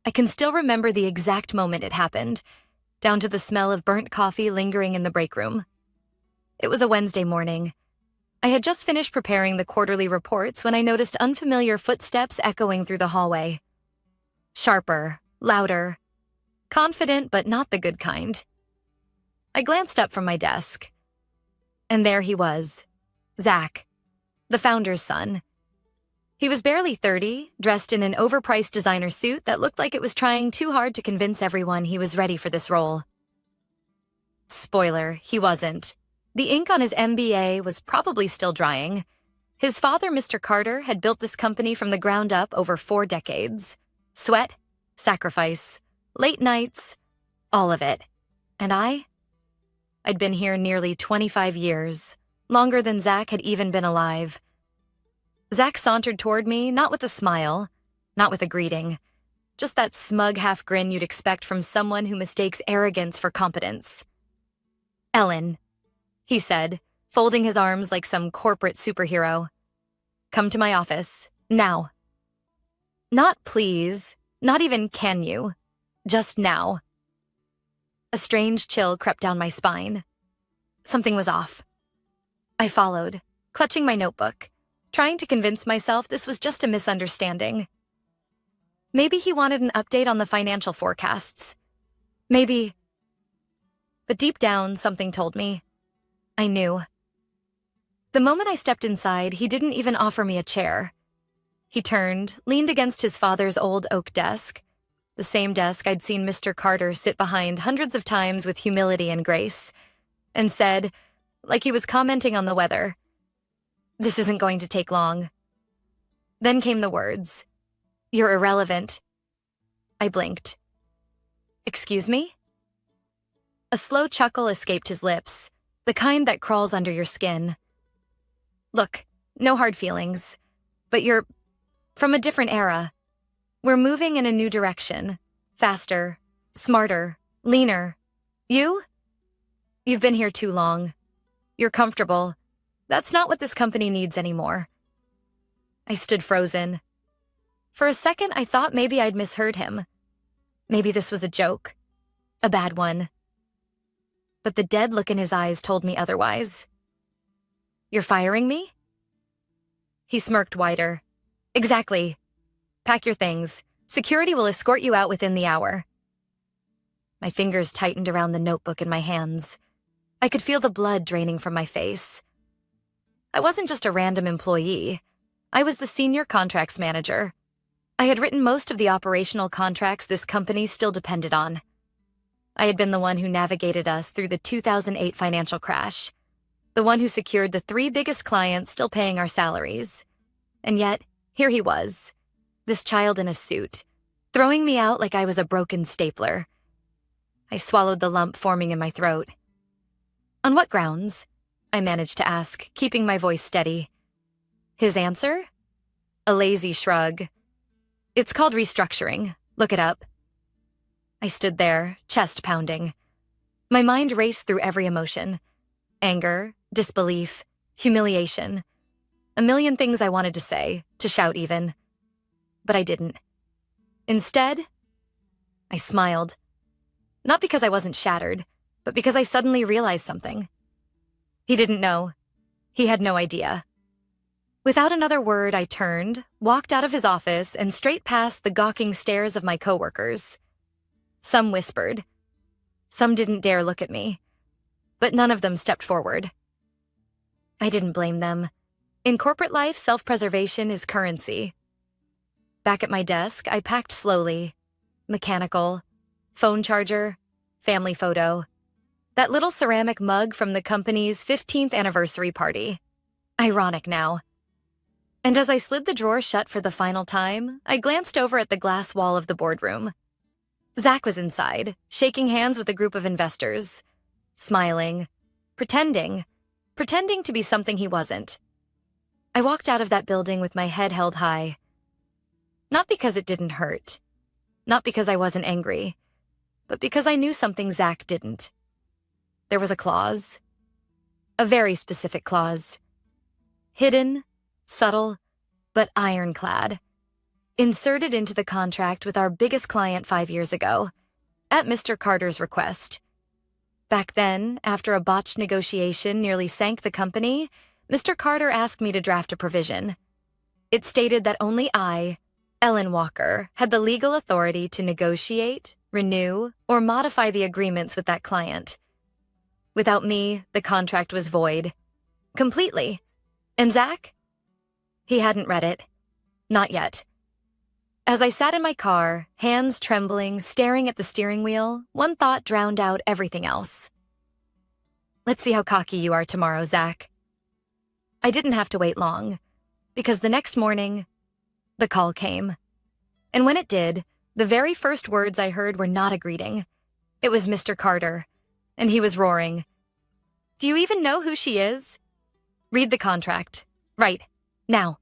I can still remember the exact moment it happened, down to the smell of burnt coffee lingering in the break room. It was a Wednesday morning. I had just finished preparing the quarterly reports when I noticed unfamiliar footsteps echoing through the hallway. Sharper, louder, confident but not the good kind. I glanced up from my desk. And there he was, Zach, the founder's son. He was barely 30, dressed in an overpriced designer suit that looked like it was trying too hard to convince everyone he was ready for this role. Spoiler, he wasn't. The ink on his MBA was probably still drying. His father, Mr. Carter, had built this company from the ground up over 4 decades. Sweat, sacrifice, late nights, all of it. And I'd been here nearly 25 years, longer than Zach had even been alive. Zach sauntered toward me, not with a smile, not with a greeting, just that smug half grin you'd expect from someone who mistakes arrogance for competence. "Ellen," he said, folding his arms like some corporate superhero. "Come to my office, now." Not please, not even can you, just now. A strange chill crept down my spine. Something was off. I followed, clutching my notebook, trying to convince myself this was just a misunderstanding. Maybe he wanted an update on the financial forecasts. Maybe. But deep down, something told me. I knew. The moment I stepped inside, he didn't even offer me a chair. He turned, leaned against his father's old oak desk, the same desk I'd seen Mr. Carter sit behind hundreds of times with humility and grace, and said, like he was commenting on the weather, "This isn't going to take long." Then came the words, "You're irrelevant." I blinked. "Excuse me?" A slow chuckle escaped his lips, the kind that crawls under your skin. "Look, no hard feelings, but you're from a different era. We're moving in a new direction, faster, smarter, leaner. You've been here too long. You're comfortable. That's not what this company needs anymore." I stood frozen. For a second, I thought maybe I'd misheard him. Maybe this was a joke. A bad one. But the dead look in his eyes told me otherwise. "You're firing me?" He smirked wider. "Exactly. Pack your things. Security will escort you out within the hour." My fingers tightened around the notebook in my hands. I could feel the blood draining from my face. I wasn't just a random employee. I was the senior contracts manager. I had written most of the operational contracts this company still depended on. I had been the one who navigated us through the 2008 financial crash, the one who secured the 3 biggest clients still paying our salaries. And yet, here he was, this child in a suit, throwing me out like I was a broken stapler. I swallowed the lump forming in my throat. "On what grounds?" I managed to ask, keeping my voice steady. His answer? A lazy shrug. "It's called restructuring. Look it up." I stood there, chest pounding. My mind raced through every emotion. Anger, disbelief, humiliation. A million things I wanted to say, to shout even. But I didn't. Instead, I smiled. Not because I wasn't shattered, but because I suddenly realized something. He didn't know. He had no idea. Without another word, I turned, walked out of his office, and straight past the gawking stares of my coworkers. Some whispered. Some didn't dare look at me. But none of them stepped forward. I didn't blame them. In corporate life, self-preservation is currency. Back at my desk, I packed slowly. Mechanical, phone charger, family photo. That little ceramic mug from the company's 15th anniversary party. Ironic now. And as I slid the drawer shut for the final time, I glanced over at the glass wall of the boardroom. Zach was inside, shaking hands with a group of investors, smiling, pretending to be something he wasn't. I walked out of that building with my head held high. Not because it didn't hurt, not because I wasn't angry, but because I knew something Zach didn't. There was a clause. A very specific clause. Hidden, subtle, but ironclad. inserted into the contract with our biggest client 5 years ago, at Mr. Carter's request. Back then, after a botched negotiation nearly sank the company, Mr. Carter asked me to draft a provision. It stated that only I, Ellen Walker, had the legal authority to negotiate, renew, or modify the agreements with that client. Without me, the contract was void. Completely. And Zach? He hadn't read it. Not yet. As I sat in my car, hands trembling, staring at the steering wheel, one thought drowned out everything else. Let's see how cocky you are tomorrow, Zach. I didn't have to wait long, because the next morning, the call came. And when it did, the very first words I heard were not a greeting. It was Mr. Carter, and he was roaring. Do you even know who she is? Read the contract. Right. Now.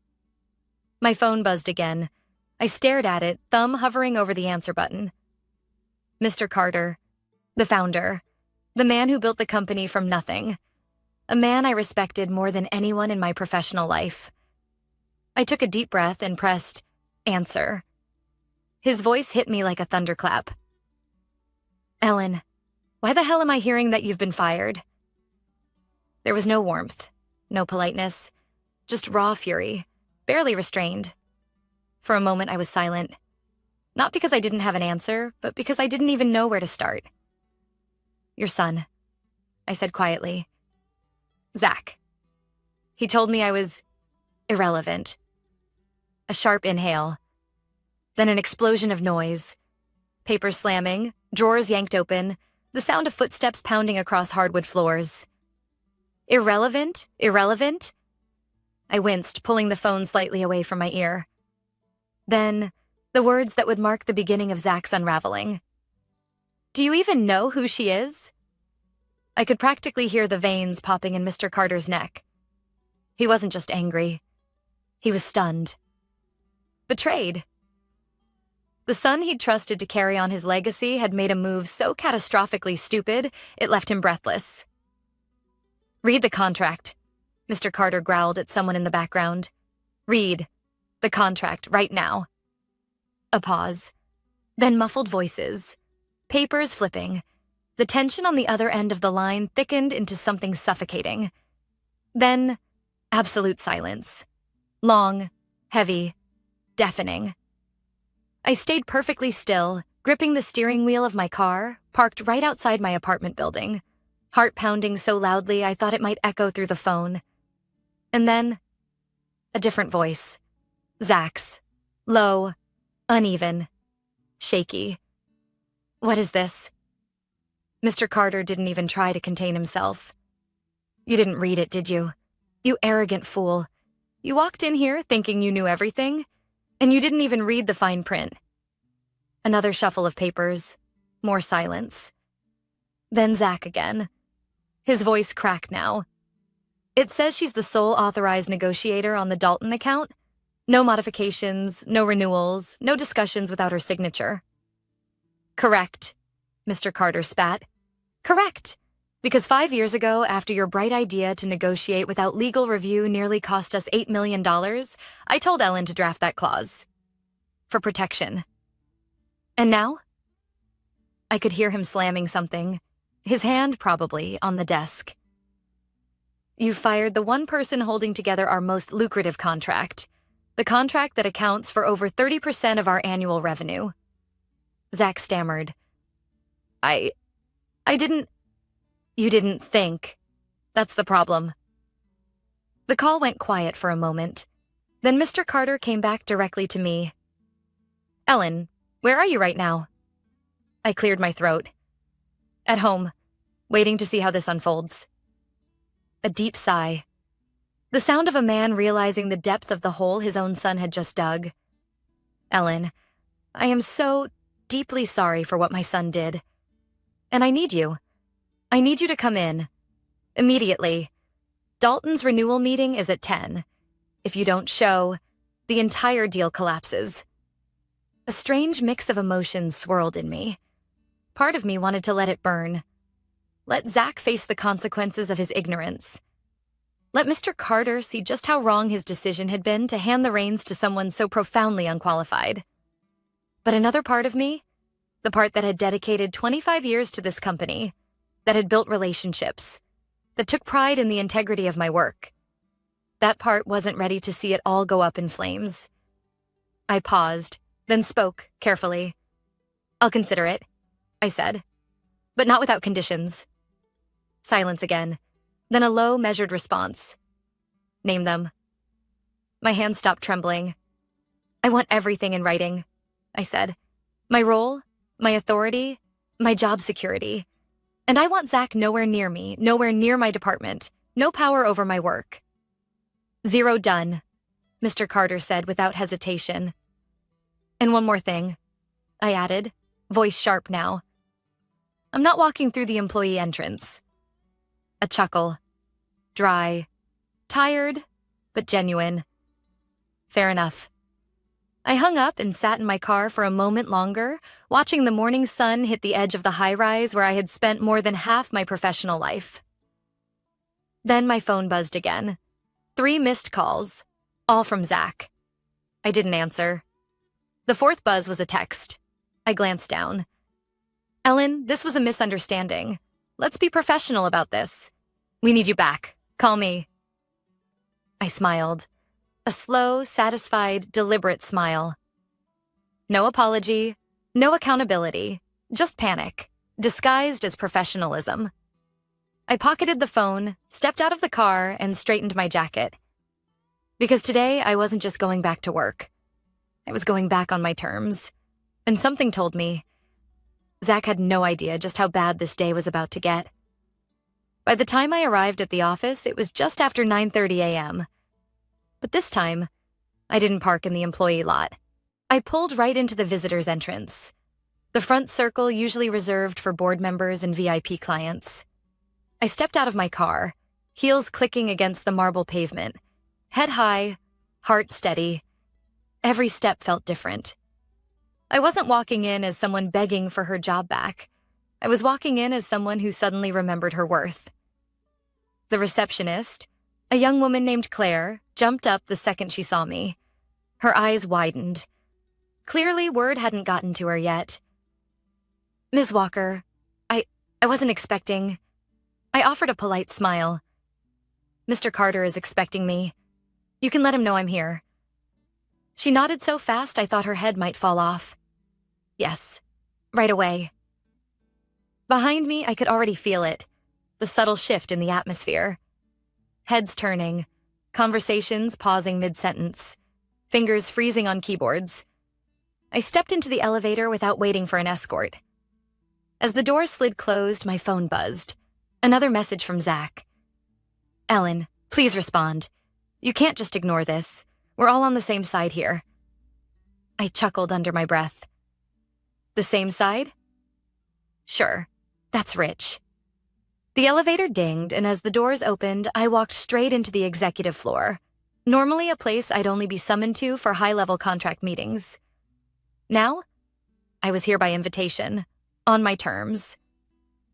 My phone buzzed again. I stared at it, thumb hovering over the answer button. Mr. Carter, the founder, the man who built the company from nothing, a man I respected more than anyone in my professional life. I took a deep breath and pressed answer. His voice hit me like a thunderclap. Ellen, why the hell am I hearing that you've been fired? There was no warmth, no politeness, just raw fury, barely restrained. For a moment, I was silent. Not because I didn't have an answer, but because I didn't even know where to start. Your son, I said quietly. Zach. He told me I was irrelevant. A sharp inhale. Then an explosion of noise. Papers slamming, drawers yanked open, the sound of footsteps pounding across hardwood floors. Irrelevant? Irrelevant? I winced, pulling the phone slightly away from my ear. Then, the words that would mark the beginning of Zach's unraveling. Do you even know who she is? I could practically hear the veins popping in Mr. Carter's neck. He wasn't just angry. He was stunned. Betrayed. The son he'd trusted to carry on his legacy had made a move so catastrophically stupid, it left him breathless. Read the contract, Mr. Carter growled at someone in the background. Read the contract right now. A pause. Then muffled voices. Papers flipping. The tension on the other end of the line thickened into something suffocating. Then, absolute silence. Long, heavy, deafening. I stayed perfectly still, gripping the steering wheel of my car, parked right outside my apartment building, heart pounding so loudly I thought it might echo through the phone. And then, a different voice. Zach's. Low, uneven, shaky. What is this? Mr. Carter didn't even try to contain himself. You didn't read it, did you? You arrogant fool. You walked in here thinking you knew everything, and you didn't even read the fine print. Another shuffle of papers, more silence. Then Zach again. His voice cracked now. It says she's the sole authorized negotiator on the Dalton account. No modifications, no renewals, no discussions without her signature. Correct, Mr. Carter spat. Correct, because 5 years ago, after your bright idea to negotiate without legal review nearly cost us $8 million, I told Ellen to draft that clause. For protection. And now? I could hear him slamming something, his hand probably on the desk. You fired the one person holding together our most lucrative contract. The contract that accounts for over 30% of our annual revenue. Zach stammered. I didn't... You didn't think. That's the problem. The call went quiet for a moment. Then Mr. Carter came back directly to me. Ellen, where are you right now? I cleared my throat. At home, waiting to see how this unfolds. A deep sigh. The sound of a man realizing the depth of the hole his own son had just dug. Ellen, I am so deeply sorry for what my son did. And I need you. I need you to come in. Immediately. Dalton's renewal meeting is at 10. If you don't show, the entire deal collapses. A strange mix of emotions swirled in me. Part of me wanted to let it burn. Let Zach face the consequences of his ignorance. Let Mr. Carter see just how wrong his decision had been to hand the reins to someone so profoundly unqualified. But another part of me, the part that had dedicated 25 years to this company, that had built relationships, that took pride in the integrity of my work, that part wasn't ready to see it all go up in flames. I paused, then spoke carefully. "I'll consider it," I said, "but not without conditions." Silence again, then a low, measured response. "Name them." My hands stopped trembling. "I want everything in writing," I said. "My role, my authority, my job security. And I want Zach nowhere near me, nowhere near my department, no power over my work." "Zero done," Mr. Carter said without hesitation. "And one more thing," I added, voice sharp now. "I'm not walking through the employee entrance." A chuckle. Dry. Tired, but genuine. Fair enough. I hung up and sat in my car for a moment longer, watching the morning sun hit the edge of the high-rise where I had spent more than half my professional life. Then my phone buzzed again. 3 missed calls, all from Zach. I didn't answer. The 4th buzz was a text. I glanced down. "Ellen, this was a misunderstanding. Let's be professional about this. We need you back. Call me." I smiled. A slow, satisfied, deliberate smile. No apology, no accountability, just panic, disguised as professionalism. I pocketed the phone, stepped out of the car, and straightened my jacket. Because today I wasn't just going back to work. I was going back on my terms. And something told me Zach had no idea just how bad this day was about to get. By the time I arrived at the office, it was just after 9:30 a.m. But this time, I didn't park in the employee lot. I pulled right into the visitor's entrance, the front circle usually reserved for board members and VIP clients. I stepped out of my car, heels clicking against the marble pavement, head high, heart steady. Every step felt different. I wasn't walking in as someone begging for her job back. I was walking in as someone who suddenly remembered her worth. The receptionist, a young woman named Claire, jumped up the second she saw me. Her eyes widened. Clearly, word hadn't gotten to her yet. "Ms. Walker, I wasn't expecting..." I offered a polite smile. "Mr. Carter is expecting me. You can let him know I'm here." She nodded so fast I thought her head might fall off. "Yes, right away." Behind me, I could already feel it, the subtle shift in the atmosphere. Heads turning, conversations pausing mid-sentence, fingers freezing on keyboards. I stepped into the elevator without waiting for an escort. As the door slid closed, my phone buzzed. Another message from Zach. "Ellen, please respond. You can't just ignore this. We're all on the same side here." I chuckled under my breath. "The same side?" "Sure. That's rich." The elevator dinged, and as the doors opened, I walked straight into the executive floor, normally a place I'd only be summoned to for high-level contract meetings. Now, I was here by invitation, on my terms.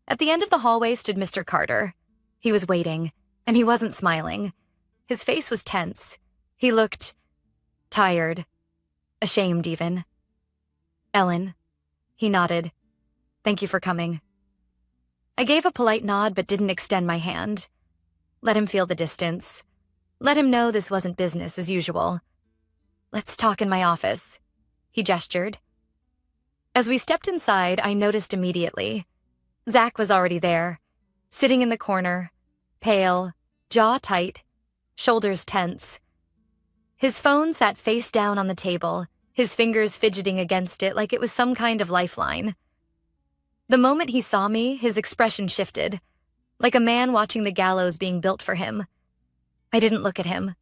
At the end of the hallway stood Mr. Carter. He was waiting, and he wasn't smiling. His face was tense. He looked tired, ashamed even. "Ellen," he nodded. "Thank you for coming." I gave a polite nod but didn't extend my hand. Let him feel the distance. Let him know this wasn't business as usual. "Let's talk in my office," he gestured. As we stepped inside, I noticed immediately. Zach was already there, sitting in the corner, pale, jaw tight, shoulders tense. His phone sat face down on the table, his fingers fidgeting against it like it was some kind of lifeline. The moment he saw me, his expression shifted, like a man watching the gallows being built for him. I didn't look at him.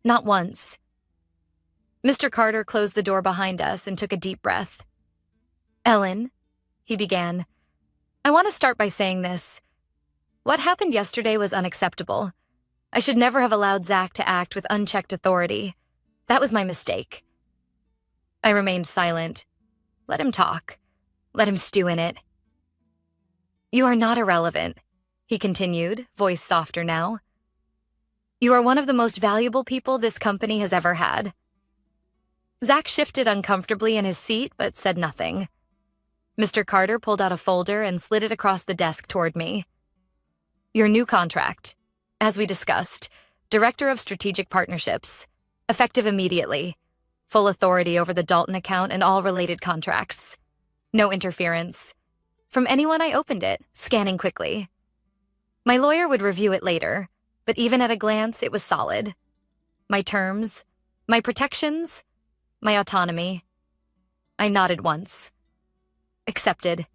Not once. Mr. Carter closed the door behind us and took a deep breath. "Ellen," he began, "I want to start by saying this. What happened yesterday was unacceptable. I should never have allowed Zach to act with unchecked authority. That was my mistake." I remained silent. Let him talk. Let him stew in it. "You are not irrelevant," he continued, voice softer now. You are one of the most valuable people this company has ever had. Zach shifted uncomfortably in his seat but said nothing. Mr. Carter pulled out a folder and slid it across the desk toward me. Your new contract. As we discussed, Director of Strategic Partnerships. Effective immediately. Full authority over the Dalton account and all related contracts. No interference. From anyone I opened it, scanning quickly. My lawyer would review it later, but even at a glance, it was solid. My terms, my protections, my autonomy. I nodded once. Accepted.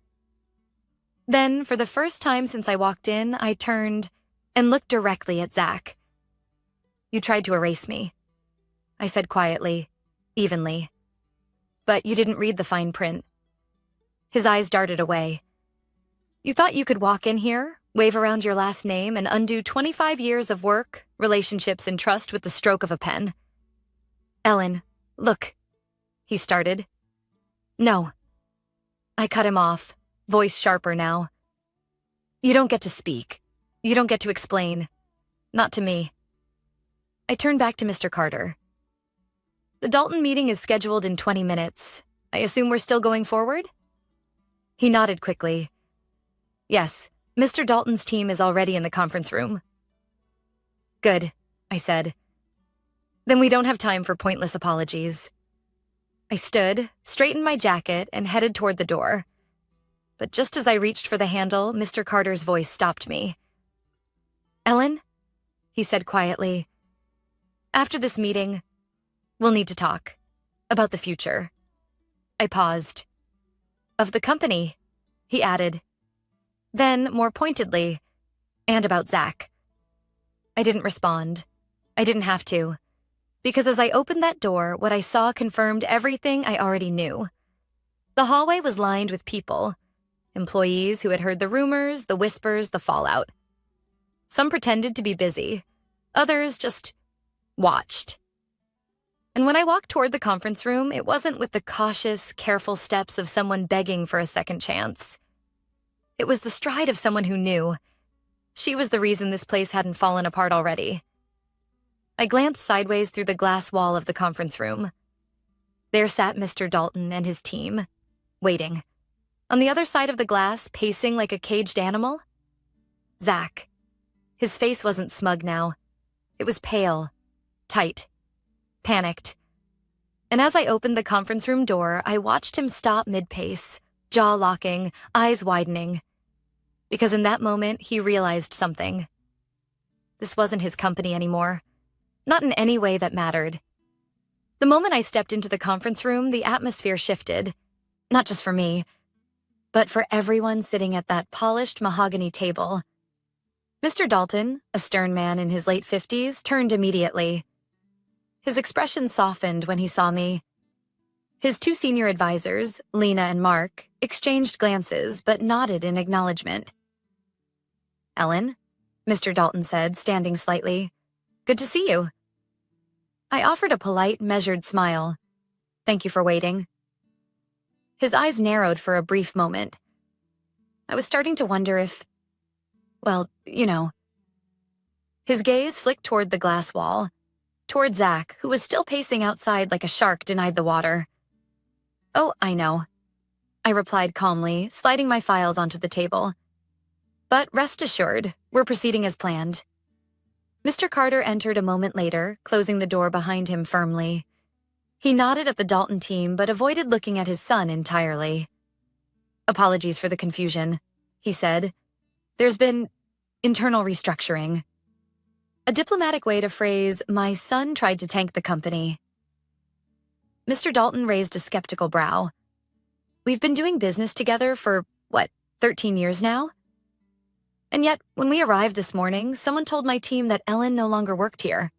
Then, for the first time since I walked in, I turned and looked directly at Zach. You tried to erase me, I said quietly, evenly. But you didn't read the fine print. His eyes darted away. You thought you could walk in here, wave around your last name, and undo 25 years of work, relationships, and trust with the stroke of a pen. Ellen, look, he started. No. I cut him off, voice sharper now. You don't get to speak. You don't get to explain. Not to me. I turned back to Mr. Carter. The Dalton meeting is scheduled in 20 minutes. I assume we're still going forward? He nodded quickly. Yes, Mr. Dalton's team is already in the conference room. Good, I said. Then we don't have time for pointless apologies. I stood, straightened my jacket, and headed toward the door. But just as I reached for the handle, Mr. Carter's voice stopped me. Ellen, he said quietly, after this meeting, we'll need to talk about the future. I paused. Of the company, he added. Then, more pointedly, and about Zach. I didn't respond. I didn't have to. Because as I opened that door, what I saw confirmed everything I already knew. The hallway was lined with people, employees who had heard the rumors, the whispers, the fallout. Some pretended to be busy. Others just watched. And when I walked toward the conference room, it wasn't with the cautious, careful steps of someone begging for a second chance. It was the stride of someone who knew. She was the reason this place hadn't fallen apart already. I glanced sideways through the glass wall of the conference room. There sat Mr. Dalton and his team, waiting. On the other side of the glass, pacing like a caged animal, Zach. His face wasn't smug now. It was pale, tight, panicked. And as I opened the conference room door, I watched him stop mid-pace, jaw locking, eyes widening. Because in that moment, he realized something. This wasn't his company anymore. Not in any way that mattered. The moment I stepped into the conference room, the atmosphere shifted. Not just for me, but for everyone sitting at that polished mahogany table. Mr. Dalton, a stern man in his late 50s, turned immediately. His expression softened when he saw me. His two senior advisors, Lena and Mark, exchanged glances but nodded in acknowledgement. Ellen, Mr. Dalton said, standing slightly. Good to see you. I offered a polite, measured smile. Thank you for waiting. His eyes narrowed for a brief moment. I was starting to wonder if, well, you know. His gaze flicked toward the glass wall, toward Zach, who was still pacing outside like a shark denied the water. Oh, I know, I replied calmly, sliding my files onto the table. But rest assured, we're proceeding as planned. Mr. Carter entered a moment later, closing the door behind him firmly. He nodded at the Dalton team but avoided looking at his son entirely. Apologies for the confusion, he said. There's been internal restructuring. A diplomatic way to phrase, my son tried to tank the company. Mr. Dalton raised a skeptical brow. We've been doing business together for, 13 years now? And yet, when we arrived this morning, someone told my team that Ellen no longer worked here.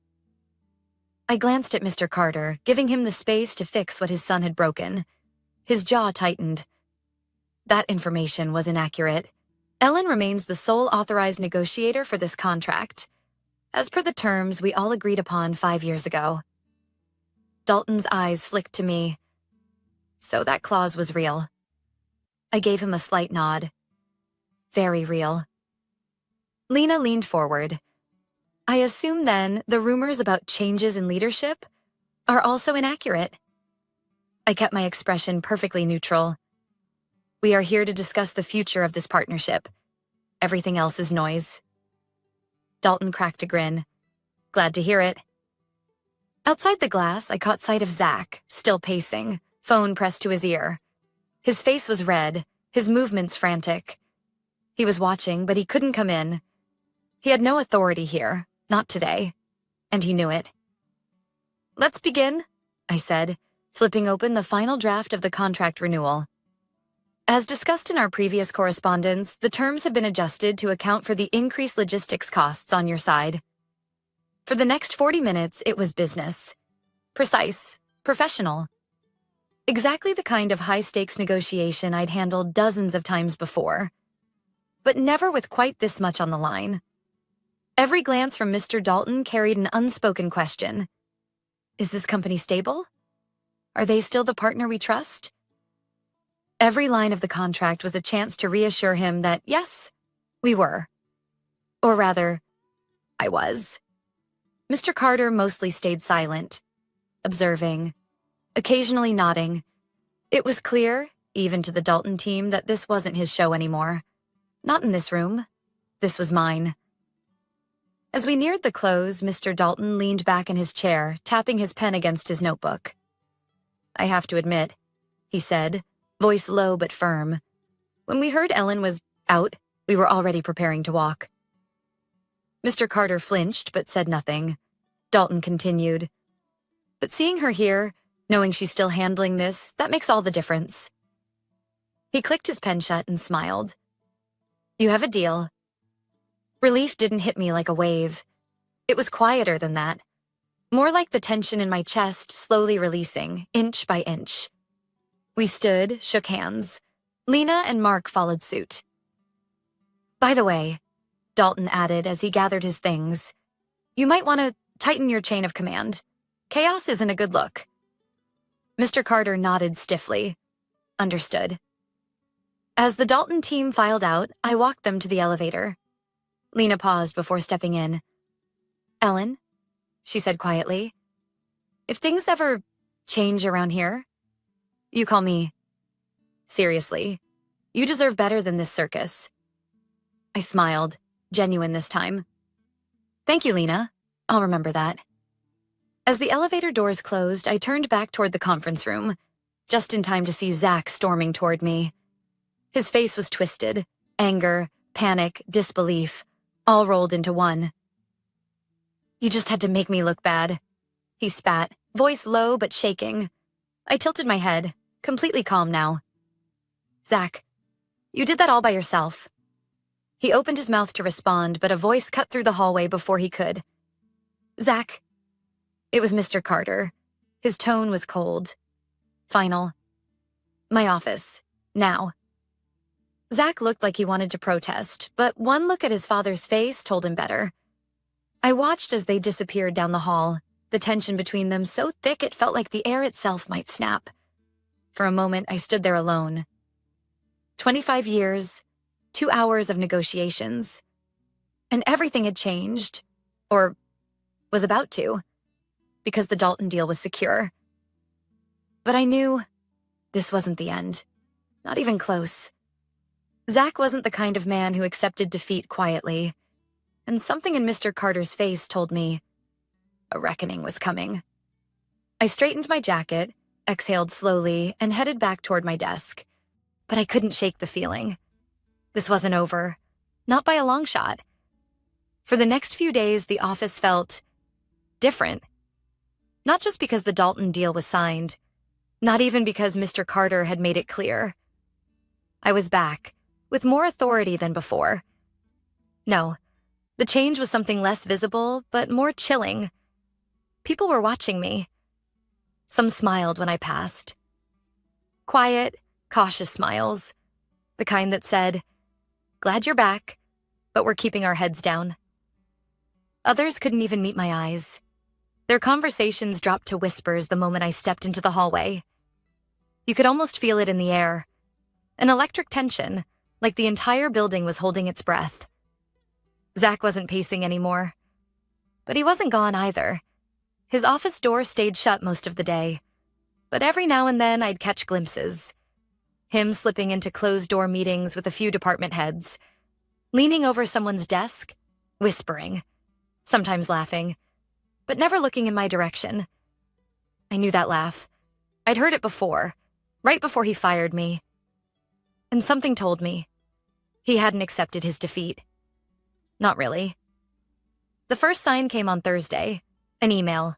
I glanced at Mr. Carter, giving him the space to fix what his son had broken. His jaw tightened. That information was inaccurate. Ellen remains the sole authorized negotiator for this contract, as per the terms we all agreed upon 5 years ago. Dalton's eyes flicked to me. So that clause was real. I gave him a slight nod. Very real. Lena leaned forward. I assume then the rumors about changes in leadership are also inaccurate. I kept my expression perfectly neutral. We are here to discuss the future of this partnership. Everything else is noise. Dalton cracked a grin. Glad to hear it. Outside the glass, I caught sight of Zach, still pacing, phone pressed to his ear. His face was red, his movements frantic. He was watching, but he couldn't come in. He had no authority here, not today, and he knew it. "Let's begin," I said, flipping open the final draft of the contract renewal. As discussed in our previous correspondence, the terms have been adjusted to account for the increased logistics costs on your side. For the next 40 minutes, it was business. Precise, professional. Exactly the kind of high-stakes negotiation I'd handled dozens of times before, but never with quite this much on the line. Every glance from Mr. Dalton carried an unspoken question. Is this company stable? Are they still the partner we trust? Every line of the contract was a chance to reassure him that, yes, we were. Or rather, I was. Mr. Carter mostly stayed silent, observing, occasionally nodding. It was clear, even to the Dalton team, that this wasn't his show anymore. Not in this room. This was mine. As we neared the close, Mr. Dalton leaned back in his chair, tapping his pen against his notebook. "I have to admit," he said, voice low but firm. "When we heard Ellen was out, we were already preparing to walk." Mr. Carter flinched but said nothing. Dalton continued. "But seeing her here, knowing she's still handling this, that makes all the difference." He clicked his pen shut and smiled. "You have a deal." Relief didn't hit me like a wave. It was quieter than that. More like the tension in my chest slowly releasing, inch by inch. We stood, shook hands. Lena and Mark followed suit. "By the way," Dalton added as he gathered his things, "you might want to tighten your chain of command. Chaos isn't a good look." Mr. Carter nodded stiffly. Understood. As the Dalton team filed out, I walked them to the elevator. Lena paused before stepping in. "Ellen," she said quietly, "if things ever change around here, you call me. Seriously, you deserve better than this circus." I smiled, genuine this time. "Thank you, Lena. I'll remember that." As the elevator doors closed, I turned back toward the conference room, just in time to see Zach storming toward me. His face was twisted, anger, panic, disbelief, all rolled into one. "You just had to make me look bad," he spat, voice low but shaking. I tilted my head, completely calm now. "Zach, you did that all by yourself." He opened his mouth to respond, but a voice cut through the hallway before he could. "Zach." It was Mr. Carter. His tone was cold. Final. "My office. Now." Zach looked like he wanted to protest, but one look at his father's face told him better. I watched as they disappeared down the hall, the tension between them so thick it felt like the air itself might snap. For a moment, I stood there alone. 25 years, 2 hours of negotiations, and everything had changed, or was about to, because the Dalton deal was secure. But I knew this wasn't the end, not even close. Zach wasn't the kind of man who accepted defeat quietly, and something in Mr. Carter's face told me a reckoning was coming. I straightened my jacket, exhaled slowly, and headed back toward my desk. But I couldn't shake the feeling. This wasn't over, not by a long shot. For the next few days, the office felt different. Not just because the Dalton deal was signed, not even because Mr. Carter had made it clear. I was back, with more authority than before. No, the change was something less visible, but more chilling. People were watching me. Some smiled when I passed. Quiet, cautious smiles. The kind that said, "Glad you're back, but we're keeping our heads down." Others couldn't even meet my eyes. Their conversations dropped to whispers the moment I stepped into the hallway. You could almost feel it in the air. An electric tension, like the entire building was holding its breath. Zach wasn't pacing anymore. But he wasn't gone either. His office door stayed shut most of the day, but every now and then I'd catch glimpses. Him slipping into closed-door meetings with a few department heads, leaning over someone's desk, whispering, sometimes laughing, but never looking in my direction. I knew that laugh. I'd heard it before, right before he fired me. And something told me he hadn't accepted his defeat. Not really. The first sign came on Thursday, an email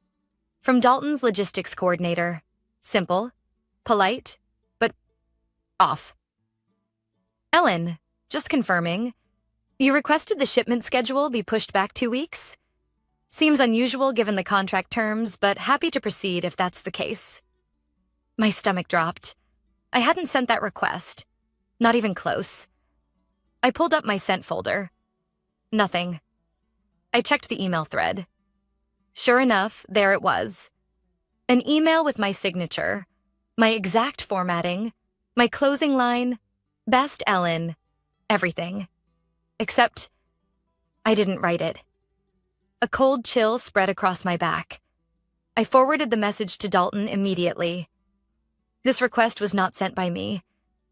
from Dalton's logistics coordinator. Simple, polite, but off. Ellen, just confirming, you requested the shipment schedule be pushed back 2 weeks? Seems unusual given the contract terms, but happy to proceed if that's the case. My stomach dropped. I hadn't sent that request. Not even close. I pulled up my sent folder. Nothing. I checked the email thread. Sure enough, there it was. An email with my signature, my exact formatting, my closing line, best Ellen, everything. Except I didn't write it. A cold chill spread across my back. I forwarded the message to Dalton immediately. This request was not sent by me.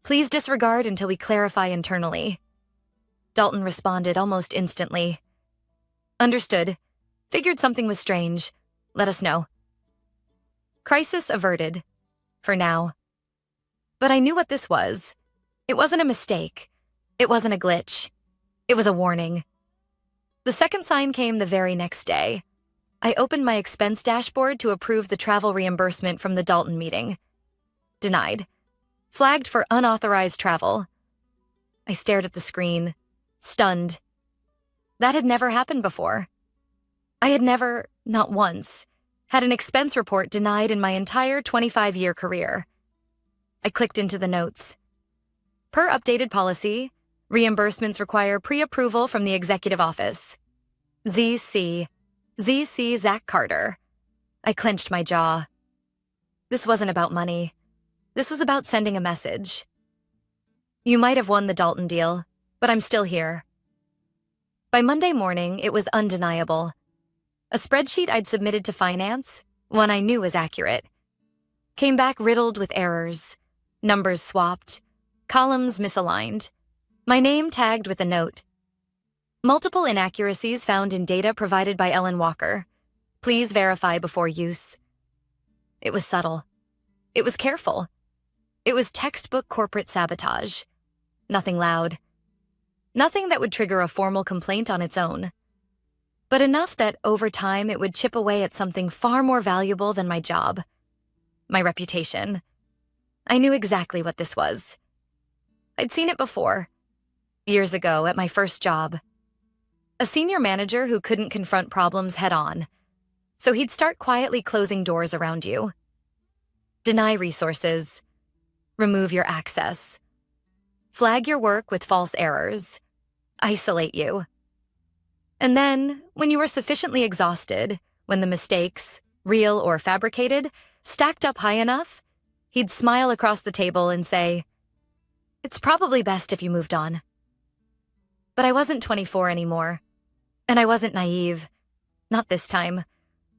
Please disregard until we clarify internally. Dalton responded almost instantly. Understood. Figured something was strange. Let us know. Crisis averted. For now. But I knew what this was. It wasn't a mistake. It wasn't a glitch. It was a warning. The second sign came the very next day. I opened my expense dashboard to approve the travel reimbursement from the Dalton meeting. Denied. Flagged for unauthorized travel. I stared at the screen, stunned. That had never happened before. I had never, not once, had an expense report denied in my entire 25-year career. I clicked into the notes. Per updated policy, reimbursements require pre-approval from the executive office. ZC Zach Carter. I clenched my jaw. This wasn't about money. This was about sending a message. You might have won the Dalton deal, but I'm still here. By Monday morning, it was undeniable. A spreadsheet I'd submitted to finance, one I knew was accurate, came back riddled with errors, numbers swapped, columns misaligned, my name tagged with a note. Multiple inaccuracies found in data provided by Ellen Walker. Please verify before use. It was subtle. It was careful. It was textbook corporate sabotage. Nothing loud. Nothing that would trigger a formal complaint on its own. But enough that over time it would chip away at something far more valuable than my job. My reputation. I knew exactly what this was. I'd seen it before. Years ago at my first job. A senior manager who couldn't confront problems head-on. So he'd start quietly closing doors around you. Deny resources. Remove your access. Flag your work with false errors. Isolate you. And then, when you were sufficiently exhausted, when the mistakes, real or fabricated, stacked up high enough, he'd smile across the table and say, "It's probably best if you moved on." But I wasn't 24 anymore. And I wasn't naive. Not this time.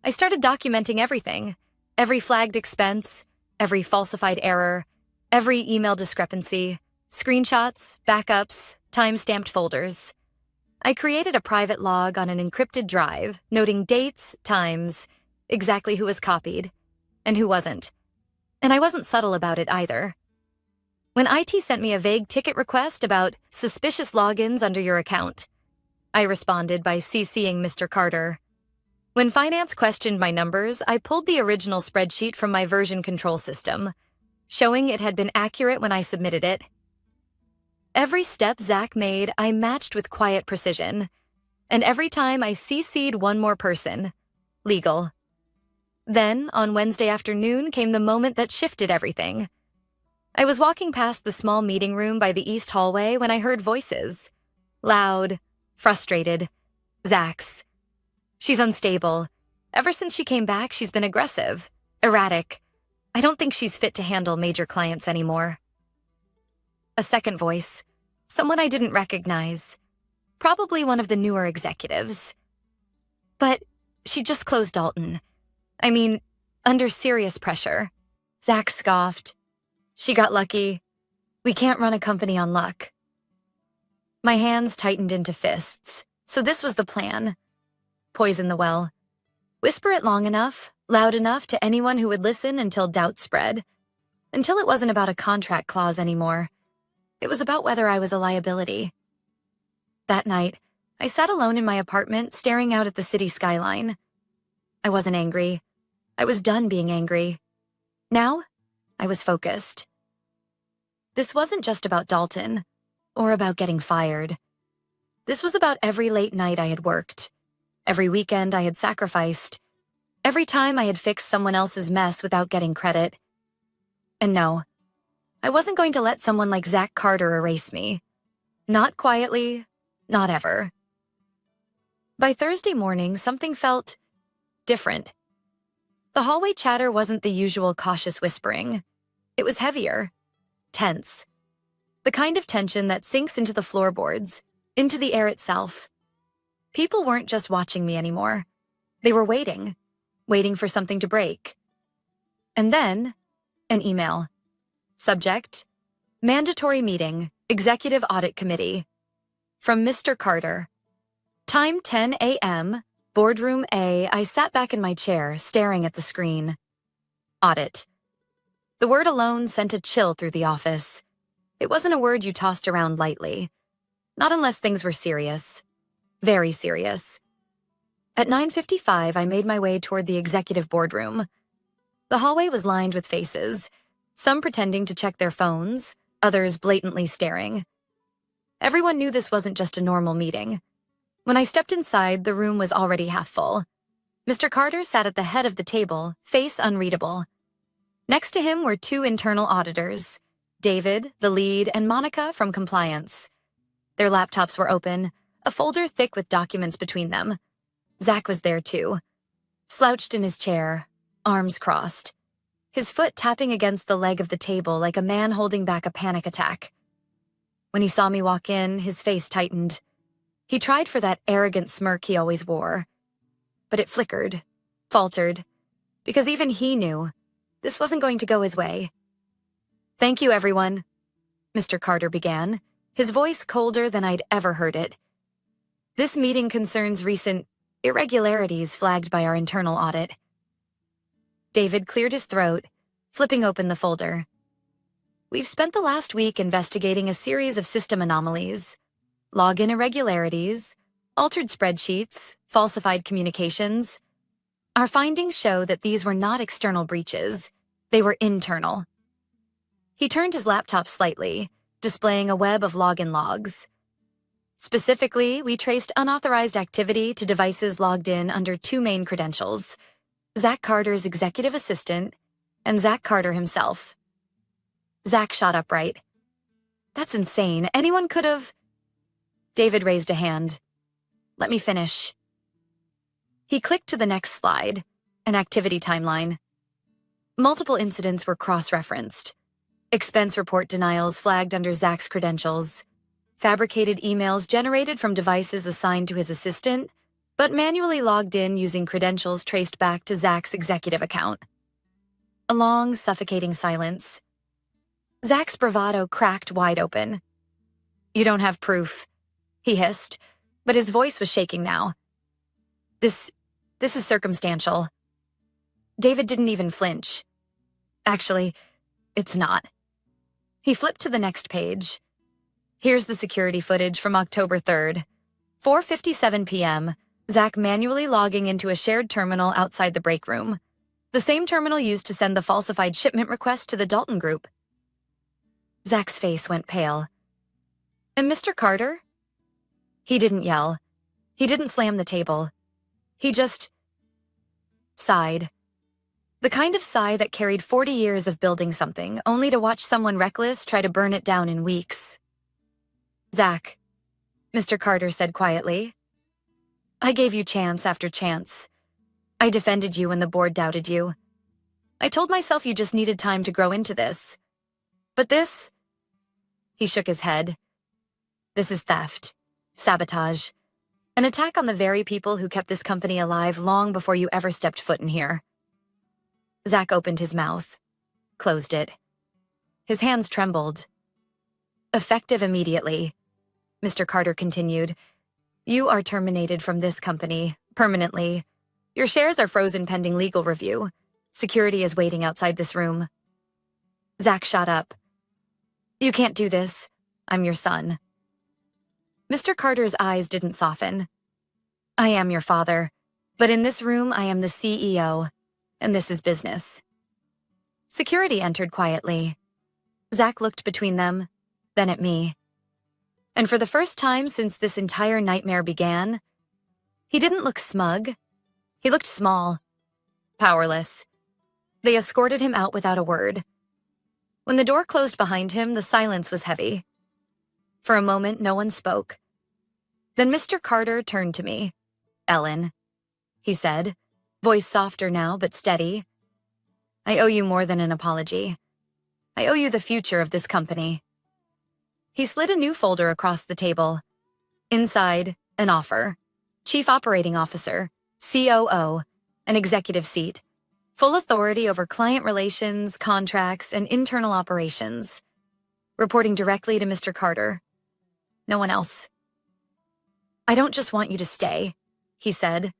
I started documenting everything. Every flagged expense, every falsified error, every email discrepancy, screenshots, backups, time-stamped folders. I created a private log on an encrypted drive, noting dates, times, exactly who was copied, and who wasn't. And I wasn't subtle about it either. When IT sent me a vague ticket request about suspicious logins under your account, I responded by CCing Mr. Carter. When finance questioned my numbers, I pulled the original spreadsheet from my version control system, showing it had been accurate when I submitted it. Every step Zach made, I matched with quiet precision. And every time I CC'd one more person. Legal. Then, on Wednesday afternoon, came the moment that shifted everything. I was walking past the small meeting room by the east hallway when I heard voices. Loud, frustrated. Zach's. She's unstable. Ever since she came back, she's been aggressive, erratic. I don't think she's fit to handle major clients anymore. A second voice, someone I didn't recognize. Probably one of the newer executives. But She just closed Dalton. I mean, under serious pressure. Zach scoffed. She got lucky. We can't run a company on luck. My hands tightened into fists. So this was the plan. Poison the well. Whisper it long enough, loud enough to anyone who would listen until doubt spread. Until it wasn't about a contract clause anymore. It was about whether I was a liability. That night, I sat alone in my apartment staring out at the city skyline. I wasn't angry. I was done being angry. Now, I was focused. This wasn't just about Dalton, or about getting fired. This was about every late night I had worked, every weekend I had sacrificed, every time I had fixed someone else's mess without getting credit. And no, I wasn't going to let someone like Zach Carter erase me. Not quietly, not ever. By Thursday morning, something felt different. The hallway chatter wasn't the usual cautious whispering. It was heavier, tense. The kind of tension that sinks into the floorboards, into the air itself. People weren't just watching me anymore. They were waiting for something to break. And then, an email. Subject, Mandatory Meeting, Executive Audit Committee. From Mr. Carter. Time 10 a.m., Boardroom A. I sat back in my chair, staring at the screen. Audit. The word alone sent a chill through the office. It wasn't a word you tossed around lightly. Not unless things were serious. Very serious. At 9:55, I made my way toward the executive boardroom. The hallway was lined with faces, some pretending to check their phones, others blatantly staring. Everyone knew this wasn't just a normal meeting. When I stepped inside, the room was already half full. Mr. Carter sat at the head of the table, face unreadable. Next to him were two internal auditors, David, the lead, and Monica from compliance. Their laptops were open, a folder thick with documents between them. Zach was there too, slouched in his chair, arms crossed, his foot tapping against the leg of the table like a man holding back a panic attack. When he saw me walk in, his face tightened. He tried for that arrogant smirk he always wore. But it flickered, faltered, because even he knew this wasn't going to go his way. Thank you, everyone, Mr. Carter began, his voice colder than I'd ever heard it. This meeting concerns recent irregularities flagged by our internal audit. David cleared his throat, flipping open the folder. We've spent the last week investigating a series of system anomalies, login irregularities, altered spreadsheets, falsified communications. Our findings show that these were not external breaches. They were internal. He turned his laptop slightly, displaying a web of login logs. Specifically, we traced unauthorized activity to devices logged in under two main credentials, Zach Carter's executive assistant and Zach Carter himself. Zach shot upright. That's insane. Anyone could have... David raised a hand. Let me finish. He clicked to the next slide, an activity timeline. Multiple incidents were cross-referenced. Expense report denials flagged under Zach's credentials. Fabricated emails generated from devices assigned to his assistant, but manually logged in using credentials traced back to Zach's executive account. A long, suffocating silence. Zach's bravado cracked wide open. You don't have proof, he hissed, but his voice was shaking now. This is circumstantial. David didn't even flinch. Actually, it's not. He flipped to the next page. Here's the security footage from October 3rd. 4:57 p.m., Zach manually logging into a shared terminal outside the break room. The same terminal used to send the falsified shipment request to the Dalton Group. Zach's face went pale. And Mr. Carter? He didn't yell. He didn't slam the table. He just sighed. The kind of sigh that carried 40 years of building something, only to watch someone reckless try to burn it down in weeks. Zach, Mr. Carter said quietly, I gave you chance after chance. I defended you when the board doubted you. I told myself you just needed time to grow into this. But this... He shook his head. This is theft. Sabotage. An attack on the very people who kept this company alive long before you ever stepped foot in here. Zach opened his mouth, closed it. His hands trembled. Effective immediately, Mr. Carter continued. You are terminated from this company, permanently. Your shares are frozen pending legal review. Security is waiting outside this room. Zach shot up. You can't do this. I'm your son. Mr. Carter's eyes didn't soften. I am your father, but in this room I am the CEO, and this is business. Security entered quietly. Zach looked between them, then at me. And for the first time since this entire nightmare began, he didn't look smug. He looked small, powerless. They escorted him out without a word. When the door closed behind him, the silence was heavy. For a moment, no one spoke. Then Mr. Carter turned to me. Ellen, he said, voice softer now but steady. I owe you more than an apology. I owe you the future of this company. He slid a new folder across the table. Inside, an offer. Chief Operating Officer, COO, an executive seat. Full authority over client relations, contracts, and internal operations. Reporting directly to Mr. Carter. No one else. I don't just want you to stay, he said.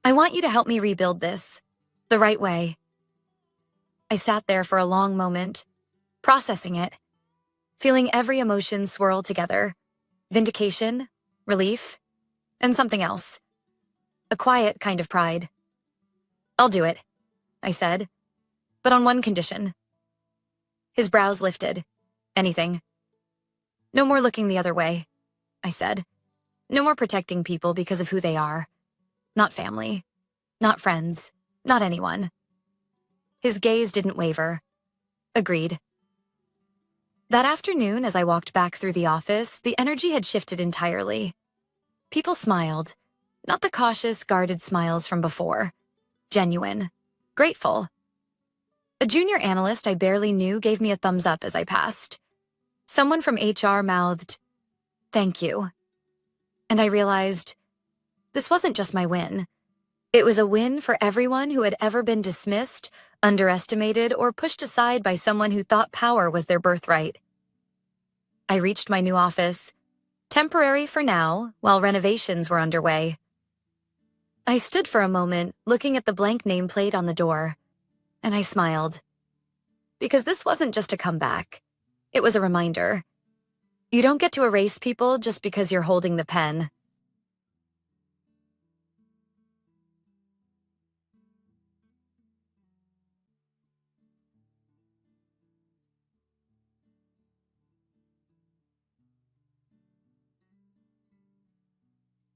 I want you to help me rebuild this, the right way. I sat there for a long moment, processing it, feeling every emotion swirl together. Vindication, relief, and something else. A quiet kind of pride. I'll do it, I said, but on one condition. His brows lifted. Anything. No more looking the other way, I said. No more protecting people because of who they are. Not family, not friends, not anyone. His gaze didn't waver. Agreed. That afternoon, as I walked back through the office, the energy had shifted entirely. People smiled, not the cautious, guarded smiles from before. Genuine, grateful. A junior analyst I barely knew gave me a thumbs up as I passed. Someone from HR mouthed, "Thank you." And I realized, this wasn't just my win. It was a win for everyone who had ever been dismissed, underestimated, or pushed aside by someone who thought power was their birthright. I reached my new office, temporary for now, while renovations were underway. I stood for a moment, looking at the blank nameplate on the door, and I smiled. Because this wasn't just a comeback. It was a reminder. You don't get to erase people just because you're holding the pen.